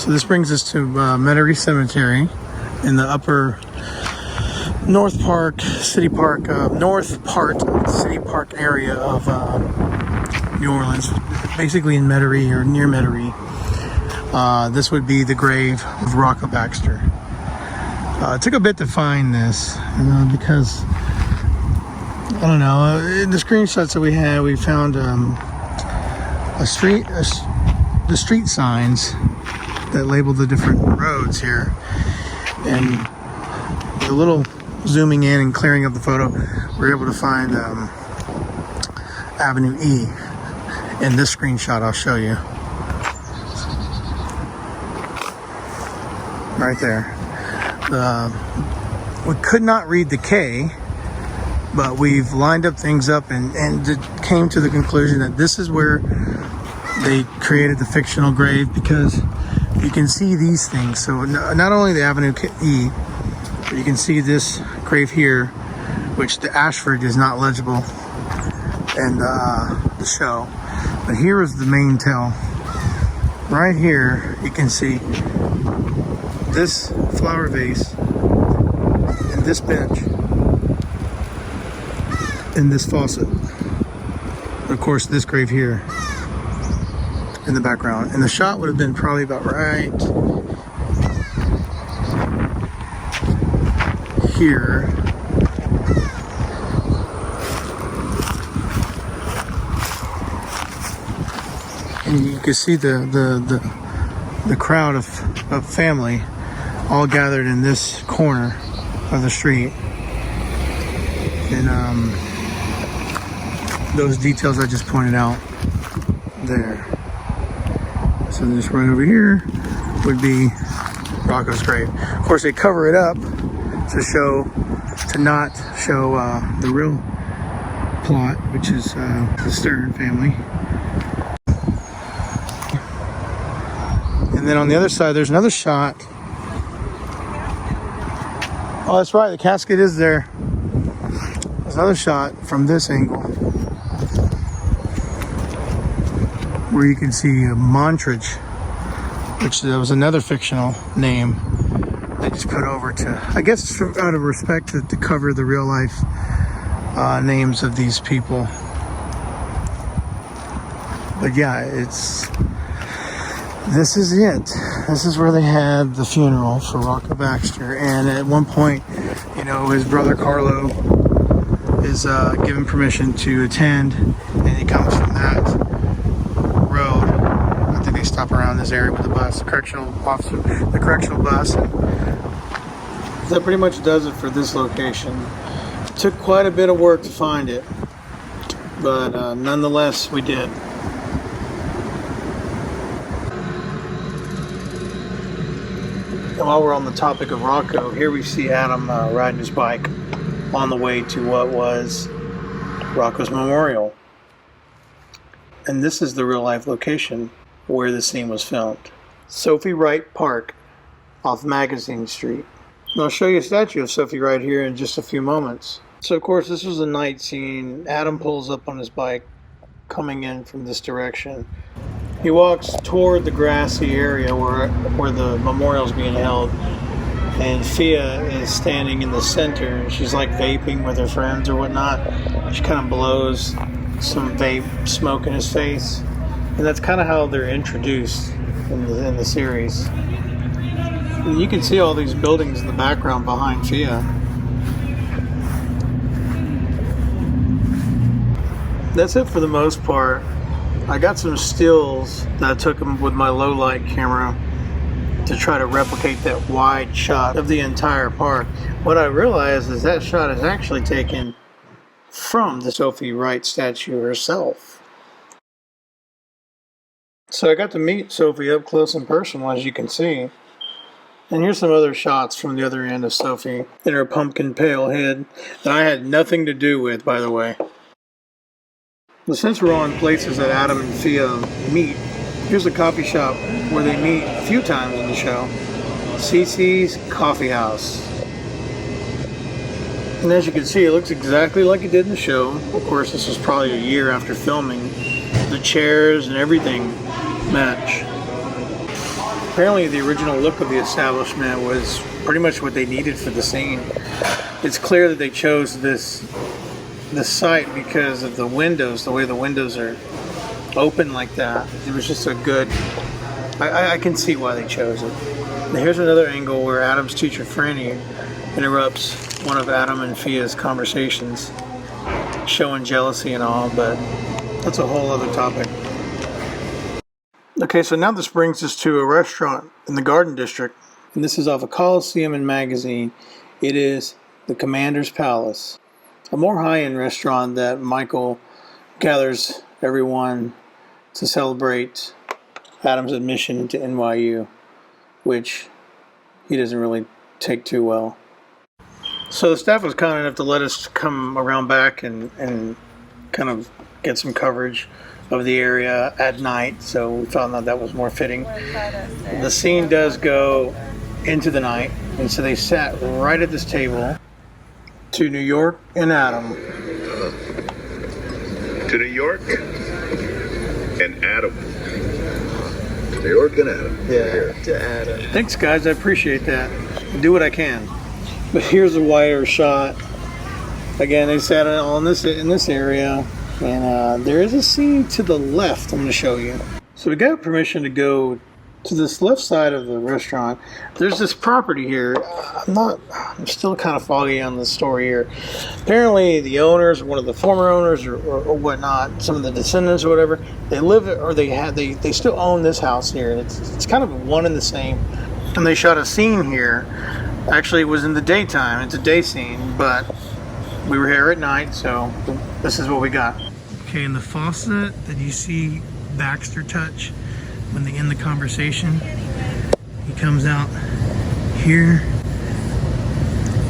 So this brings us to Metairie Cemetery in the upper north part city park area of New Orleans, basically in Metairie or near Metairie. This would be the grave of Rocco Baxter. It took a bit to find this because I don't know. In the screenshots that we had, we found the street signs that label the different roads here, and with a little zooming in and clearing up the photo, we're able to find Avenue E in this screenshot. I'll show you right there. We could not read the K, but we've lined up things up and came to the conclusion that this is where they created the fictional grave, because you can see these things. So not only the Avenue E, but you can see this grave here, which the Ashford is not legible in the show. But here is the main tell. Right here, you can see this flower vase and this bench and this faucet. Of course, this grave here in the background. And the shot would have been probably about right here. And you can see the crowd of family all gathered in this corner of the street. And those details I just pointed out there. So this right over here would be Rocco's grave. Of course, they cover it up to not show the real plot, which is the Stern family. And then on the other side, there's another shot. Oh, that's right, the casket is there. There's another shot from this angle where you can see Montridge, which was another fictional name they just put over to, I guess out of respect to cover the real life names of these people. But yeah, this is it. This is where they had the funeral for Rocco Baxter. And at one point, his brother Carlo is given permission to attend, and he comes from that road. I think they stop around this area with the bus, the correctional bus. And that pretty much does it for this location. It took quite a bit of work to find it, but nonetheless, we did. And while we're on the topic of Rocco, here we see Adam riding his bike on the way to what was Rocco's memorial. And this is the real life location where the scene was filmed. Sophie Wright Park off Magazine Street. And I'll show you a statue of Sophie Wright here in just a few moments. So of course this was a night scene. Adam pulls up on his bike coming in from this direction. He walks toward the grassy area where the memorial is being held, and Fia is standing in the center. She's like vaping with her friends or whatnot. She kind of blows some vape smoke in his face, and that's kind of how they're introduced in the series. And you can see all these buildings in the background behind Fia. That's it for the most part. I got some stills that I took with my low light camera to try to replicate that wide shot of the entire park. What I realized is that shot is actually taken from the Sophie Wright statue herself. So I got to meet Sophie up close and personal, as you can see. And here's some other shots from the other end of Sophie in her pumpkin pale head that I had nothing to do with, by the way. But since we're on places that Adam and Fia meet, here's a coffee shop where they meet a few times in the show. CC's Coffee House. And as you can see, it looks exactly like it did in the show. Of course, this was probably a year after filming. The chairs and everything match. Apparently the original look of the establishment was pretty much what they needed for the scene. It's clear that they chose this site because of the windows, the way the windows are open like that. It was just a good, I can see why they chose it. Now here's another angle where Adam's teacher Franny interrupts one of Adam and Fia's conversations, showing jealousy and all, but that's a whole other topic. Okay, so now this brings us to a restaurant in the Garden District, and this is off of Coliseum and Magazine. It is the Commander's Palace, a more high-end restaurant that Michael gathers everyone to celebrate Adam's admission into NYU, which he doesn't really take too well. So the staff was kind enough to let us come around back and kind of get some coverage of the area at night, so we found that was more fitting. The scene does go into the night, and so they sat right at this table to New York and Adam. To New York and Adam. New York and Adam. Yeah, to Adam. Thanks, guys. I appreciate that. I do what I can. But here's a wider shot. Again, they sat all in this area, and there is a scene to the left I'm going to show you. So we got permission to go to this left side of the restaurant. There's this property here. I'm still kind of foggy on the story here. Apparently the owners, one of the former owners or whatnot, some of the descendants or whatever, they live or they still own this house here. It's kind of one and the same. And they shot a scene here. Actually, it was in the daytime. It's a day scene, but we were here at night, so this is what we got. Okay, and the faucet that you see Baxter touch when they end the conversation, he comes out here,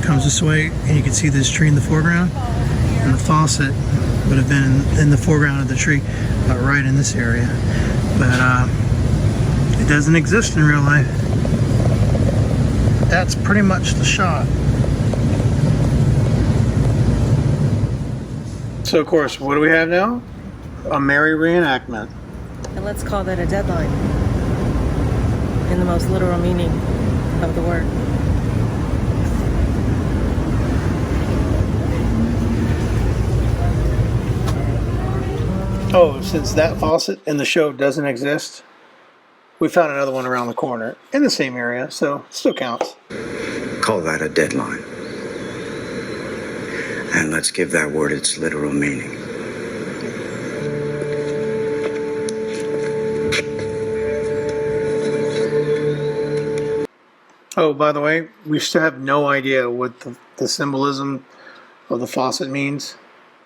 comes this way, and you can see this tree in the foreground, and the faucet would have been in the foreground of the tree, right in this area, but it doesn't exist in real life. That's pretty much the shot. So of course, what do we have now? A merry reenactment. And let's call that a deadline, in the most literal meaning of the word. Oh, since that faucet in the show doesn't exist, we found another one around the corner in the same area, so it still counts. Call that a deadline. And let's give that word its literal meaning. Oh, by the way, we still have no idea what the symbolism of the faucet means.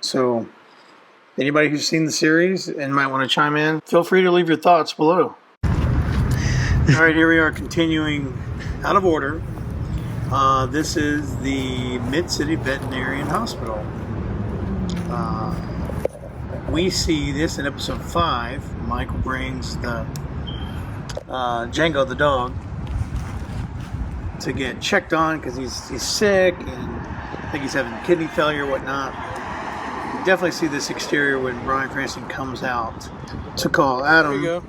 So anybody who's seen the series and might want to chime in, feel free to leave your thoughts below. All right, here we are continuing out of order. This is the Mid-City Veterinarian Hospital. We see this in episode 5. Michael brings the Django the dog to get checked on because he's sick and I think he's having kidney failure or whatnot. You definitely see this exterior when Bryan Cranston comes out to call Adam,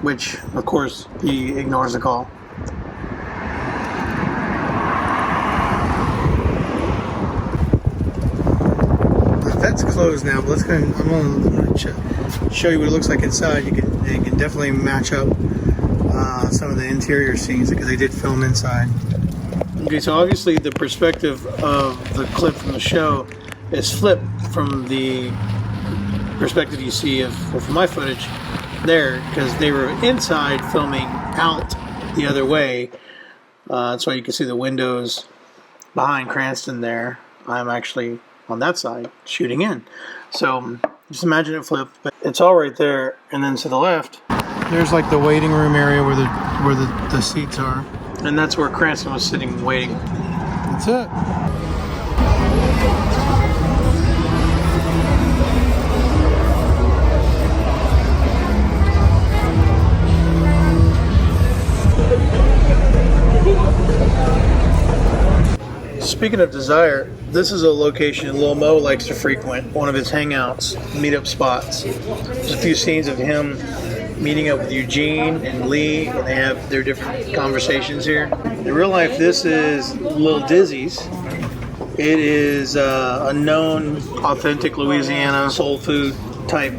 which of course he ignores the call. The vet's closed now, but let's go ahead. I'm going to show you what it looks like inside. You can definitely match up some of the interior scenes because they did film inside. Okay, so obviously the perspective of the clip from the show is flipped from the perspective you see from my footage there, because they were inside filming out the other way. That's why you can see the windows behind Cranston there. I'm actually on that side shooting in. So just imagine it flipped, but it's all right there. And then to the left, there's like the waiting room area where the seats are. And that's where Cranston was sitting waiting. That's it. Speaking of desire, this is a location Lil Mo likes to frequent, one of his hangouts, meetup spots. There's a few scenes of him meeting up with Eugene and Lee, and they have their different conversations here. In real life, this is Little Dizzy's. It is a known, authentic Louisiana soul food type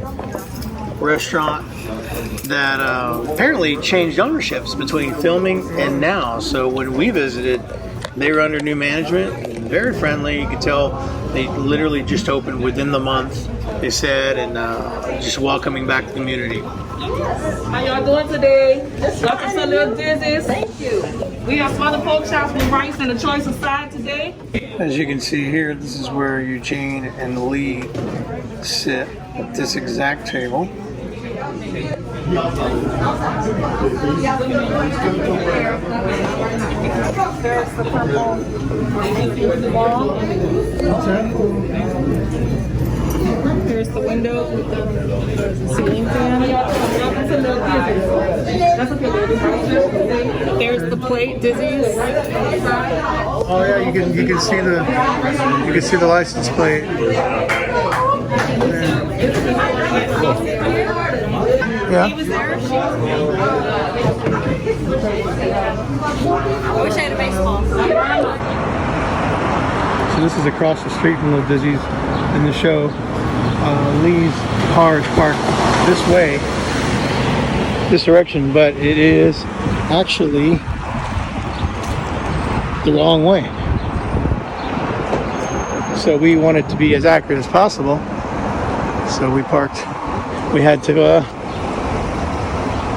restaurant that apparently changed ownerships between filming and now. So when we visited, they were under new management, very friendly. You could tell they literally just opened within the month, they said, and just welcoming back the community. How y'all doing today? Welcome to Little Dizzy's. Thank you. We have some other pork chops with rice and a choice of side today. As you can see here, this is where Eugene and Lee sit at this exact table. There's the purple wall. Here's the window with the ceiling fan. Welcome to Little Dizzy's. That's okay, baby. There's the plate, Dizzy's. Oh yeah, you can see the license plate. Yeah. He was there. I wish I had a baseball. So this is across the street from Little Dizzy's in the show. Lee's car is parked this way, this direction, but it is actually the wrong way. So we wanted to be as accurate as possible. So we had to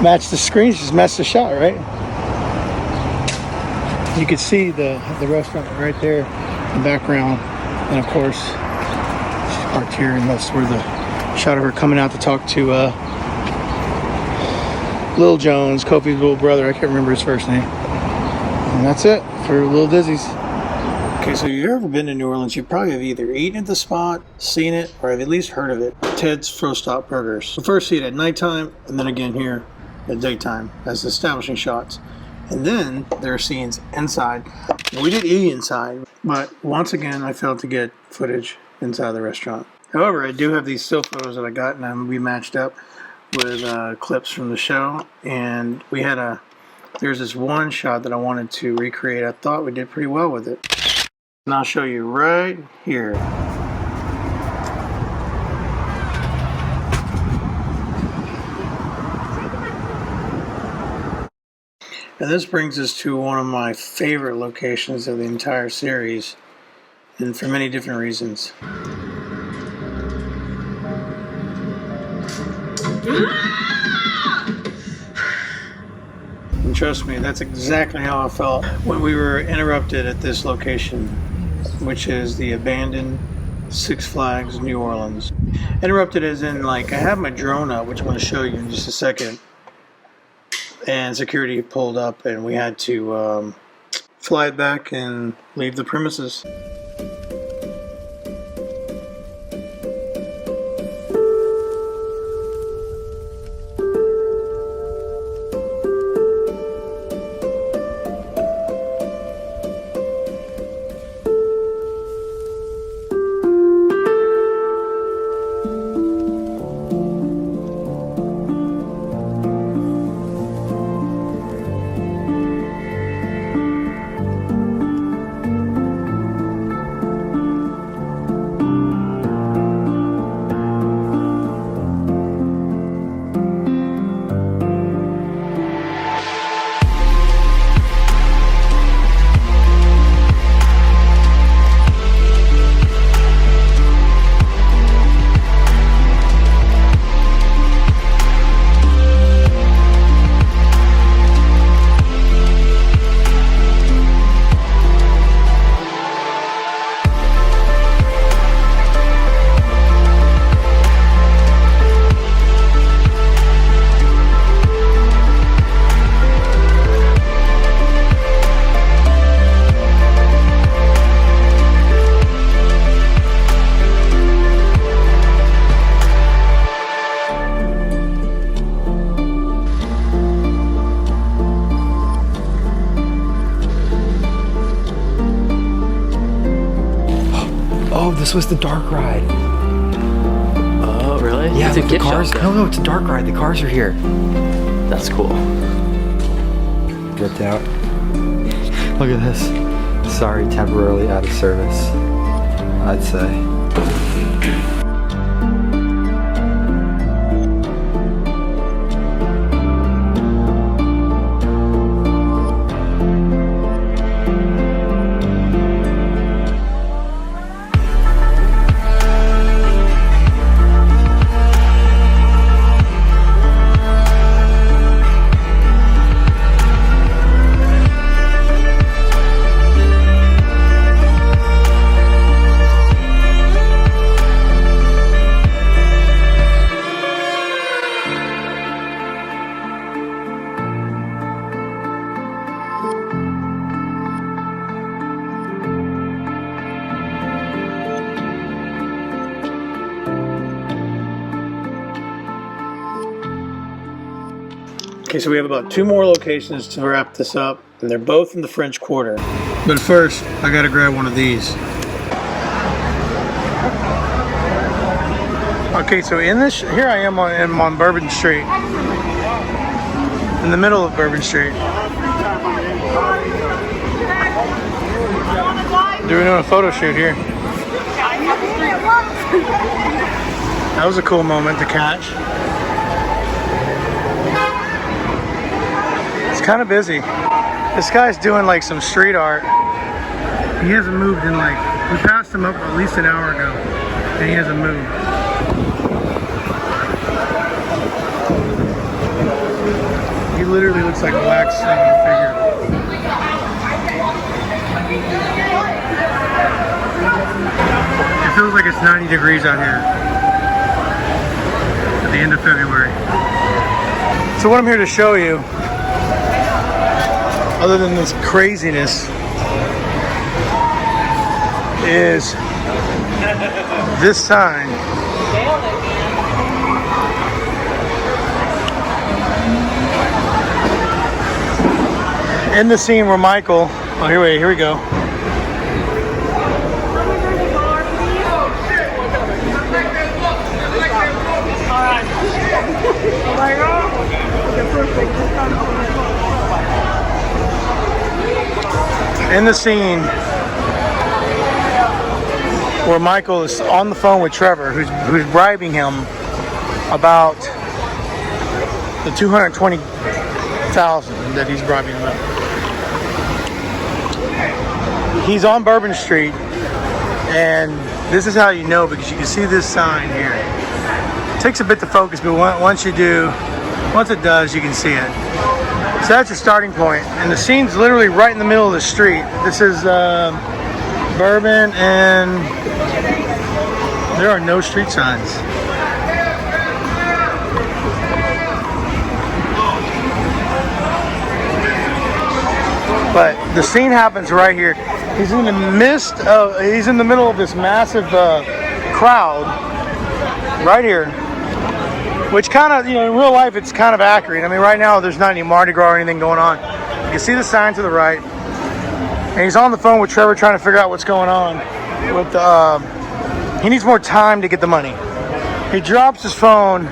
match the screens, just match the shot, right? You could see the restaurant right there in the background, and of course she's parked here, and that's where the shot of her coming out to talk to Lil Jones, Kofi's little brother. I can't remember his first name. And that's it for Little Dizzy's. Okay, so if you've ever been to New Orleans, you probably have either eaten at the spot, seen it, or have at least heard of it. Ted's Fro Stop Burgers. So first see it at nighttime, and then again here at daytime as establishing shots. And then there are scenes inside. We did eat inside, but once again, I failed to get footage inside the restaurant. However, I do have these still photos that I got, and we matched up with clips from the show. And we had there's this one shot that I wanted to recreate. I thought we did pretty well with it. And I'll show you right here. And this brings us to one of my favorite locations of the entire series, and for many different reasons. And trust me, that's exactly how I felt when we were interrupted at this location, which is the abandoned Six Flags New Orleans. Interrupted as in, like, I have my drone up, which I'm going to show you in just a second. And security pulled up, and we had to fly it back and leave the premises. Oh, this was the dark ride. Oh, really? Yeah, It's a the gift cars. shop. No, it's a dark ride. The cars are here. That's cool. Get out. Look at this. Sorry, temporarily out of service. I'd say. Okay, so we have about 2 more locations to wrap this up, and they're both in the French Quarter. But first, I gotta grab one of these. Okay, so here I am on Bourbon Street, in the middle of Bourbon Street. Doing a photo shoot here. That was a cool moment to catch. It's kind of busy. This guy's doing like some street art. He hasn't moved in like, we passed him up at least an hour ago, and he hasn't moved. He literally looks like a wax figure. It feels like it's 90 degrees out here at the end of February. So what I'm here to show you, other than this craziness, is this sign. In the scene where Michael, oh here we go. In the scene where Michael is on the phone with Trevor, who's bribing him about the $220,000 that he's bribing him about. He's on Bourbon Street, and this is how you know, because you can see this sign here. It takes a bit to focus, but once it does, you can see it. So that's your starting point, and the scene's literally right in the middle of the street. This is Bourbon, and there are no street signs. But the scene happens right here. He's in the middle of this massive crowd right here. Which kind of, in real life, it's kind of accurate. I mean, right now, there's not any Mardi Gras or anything going on. You can see the sign to the right. And he's on the phone with Trevor trying to figure out what's going on. He needs more time to get the money. He drops his phone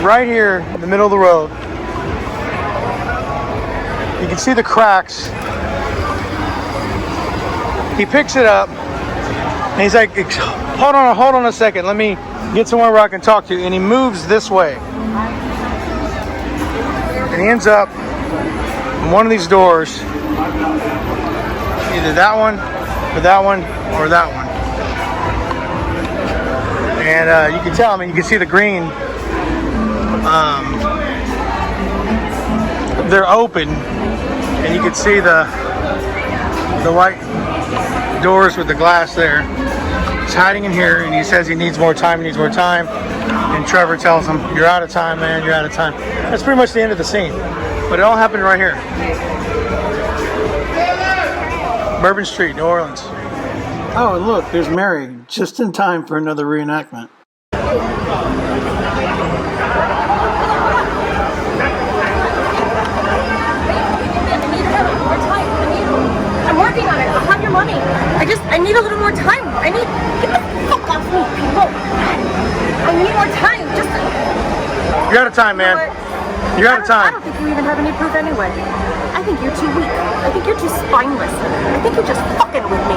right here in the middle of the road. You can see the cracks. He picks it up, and he's like, hold on a second. Let me get somewhere where I can talk to you. And he moves this way. And he ends up in one of these doors. Either that one, or that one, or that one. And you can tell, you can see the green. They're open. And you can see the white doors with the glass there. He's hiding in here, and he says he needs more time, and Trevor tells him, you're out of time, man, you're out of time. That's pretty much the end of the scene, but it all happened right here. Bourbon Street, New Orleans. Oh, and look, there's Mary, just in time for another reenactment. I'm working on it. I'll have your money. I need a little more time. Get the fuck off me, people. I need more time. You're out of time, man. You're out of I time. don't think you even have any proof anyway. I think you're too weak. I think you're too spineless. I think you're just fucking with me.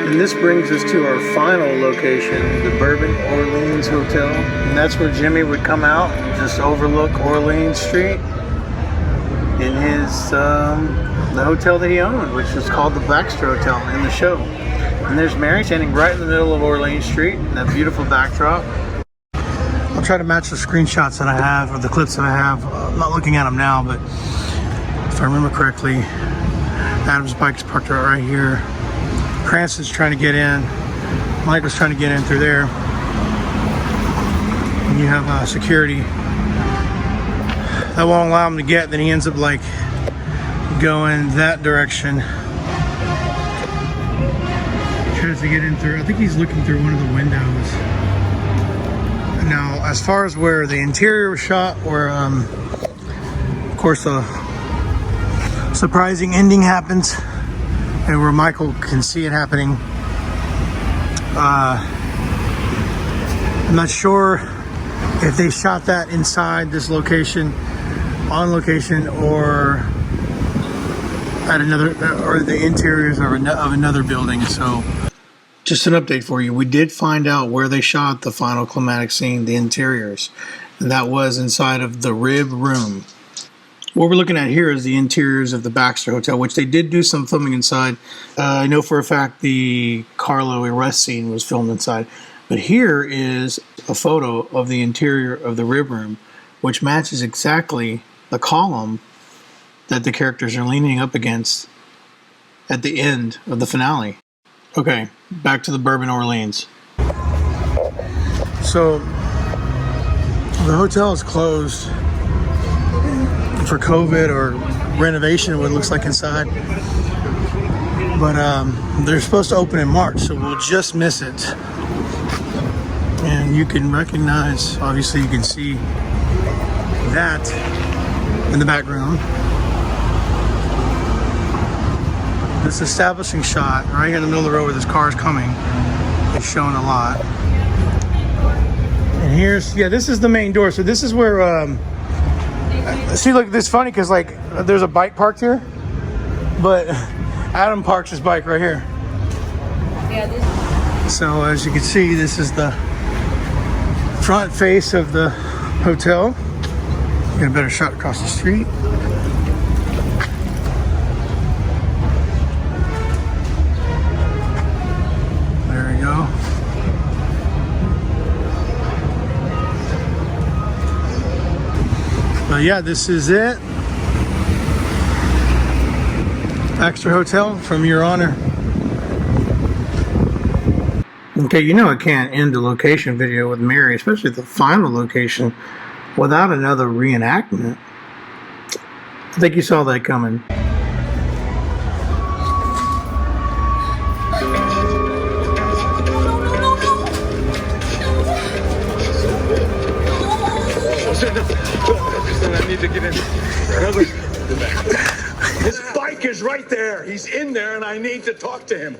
And this brings us to our final location, the Bourbon Orleans Hotel. And that's where Jimmy would come out and just overlook Orleans Street in his, the hotel that he owned, which was called the Baxter Hotel in the show. And there's Mary standing right in the middle of Orleans Street, in that beautiful backdrop. I'll try to match the screenshots that I have, or the clips that I have. I'm not looking at them now, but if I remember correctly, Adam's bike's parked right here. Cranston's trying to get in. Michael's trying to get in through there. And you have security. That won't allow him to get. Then he ends up like going that direction. Tries to get in through. I think he's looking through one of the windows. Now, as far as where the interior was shot, where of course the surprising ending happens, and where Michael can see it happening. I'm not sure if they shot that inside this location, on location, or at another, or the interiors of another building. So, just an update for you. We did find out where they shot the final climatic scene, the interiors, and that was inside of the Rib Room. What we're looking at here is the interiors of the Baxter Hotel, which they did do some filming inside. I know for a fact the Carlo arrest scene was filmed inside. But here is a photo of the interior of the Rib Room, which matches exactly the column that the characters are leaning up against at the end of the finale. Okay, back to the Bourbon Orleans. So, the hotel is closed for COVID or renovation, what it looks like inside, but they're supposed to open in March, so we'll just miss it. And you can recognize, obviously you can see that in the background. This establishing shot right here in the middle of the road where this car is coming is shown a lot. And here's, yeah, this is the main door. So this is where see, look, this is funny because like there's a bike parked here, but Adam parks his bike right here. So as you can see, this is the front face of the hotel. Get a better shot across the street. There we go. But yeah, this is it. Baxter Hotel from Your Honor. Okay, you know I can't end the location video with Mary, especially the final location, without another reenactment. I think you saw that coming. I need to get in. His bike is right there. He's in there and I need to talk to him.